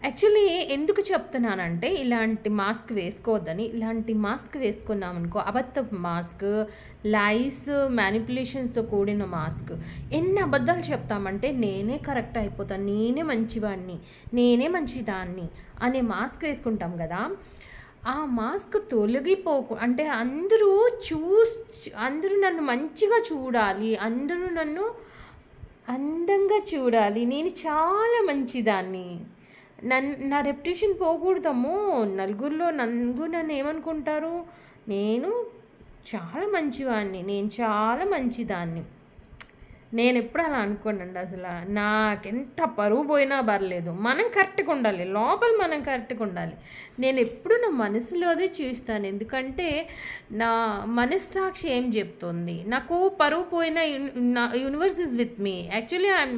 Actually ఎందుకు చెప్తున్నానంటే, ఇలాంటి మాస్క్ వేసుకోవద్దని. ఇలాంటి మాస్క్ వేసుకున్నామనుకో, అబద్ధపు మాస్క్, లైస్, మ్యానిపులేషన్స్‌తో కూడిన మాస్క్. ఎన్ని అబద్ధాలు చెప్తామంటే, నేనే కరెక్ట్ అయిపోతాను, నేనే మంచివాడిని, నేనే మంచిదాన్ని అనే మాస్క్ వేసుకుంటాం గదా! ఆ మాస్క్ అంటే అందరూ నన్ను మంచిగా చూడాలి, అందరూ నన్ను అందంగా చూడాలి, నేను చాలా మంచిదాన్ని, నా రెప్యుటేషన్ పోకూడదమ్మో, నలుగురు నన్ను ఏమనుకుంటారు, నేను చాలా మంచివాడిని, నేను చాలా మంచిదాన్ని. నేను ఎప్పుడు అలా అనుకోనండి అసలు. నాకెంత పరువు పోయినా పర్లేదు, మనం కరెక్ట్గా ఉండాలి, లోపల మనం కరెక్ట్గా ఉండాలి. నేను ఎప్పుడు నా మనసులోదే చూస్తాను, ఎందుకంటే నా మనస్సాక్షి ఏం చెప్తుంది. నాకు పరువు పోయిన నా universe is with me. Actually I'm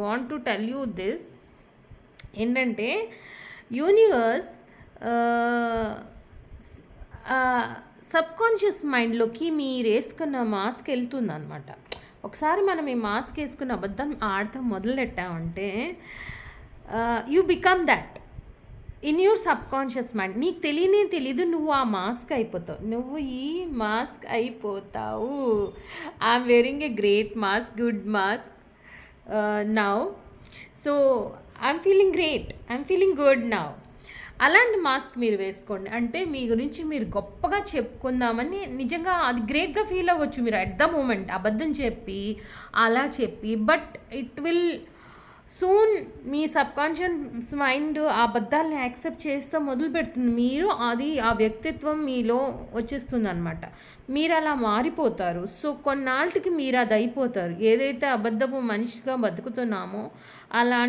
want to tell you this ఏంటంటే, యూనివర్స్ సబ్కాన్షియస్ మైండ్లోకి మీరు వేసుకున్న మాస్క్ వెళ్తుందనమాట. ఒకసారి మనం ఈ మాస్క్ వేసుకున్న అబద్ధం ఆడతాం మొదలెట్టామంటే, you become that in your subconscious mind. నీకు తెలీదు, నువ్వు ఆ మాస్క్ అయిపోతావు, నువ్వు ఈ మాస్క్ అయిపోతావు. I'm wearing a great mask, good mask now. So I'm feeling great, I'm feeling good now. అలాంటి మాస్క్ మీరు వేసుకోండి. అంటే మీ గురించి మీరు గొప్పగా చెప్పుకుందామని, నిజంగా అది గ్రేట్గా ఫీల్ అవ్వచ్చు మీరు అట్ ద మూమెంట్, అబద్ధం చెప్పి అలా చెప్పి. But it will soon me subconscious mind ఆ అబద్ధాలని యాక్సెప్ట్ చేస్తూ మొదలు పెడుతుంది. మీరు అది ఆ వ్యక్తిత్వం మీలో వచ్చేస్తుంది అనమాట. మీరు అలా మారిపోతారు. సో కొన్నాళ్ళకి మీరు అది అయిపోతారు. ఏదైతే అబద్ధపు మనిషిగా బతుకుతున్నామో అలా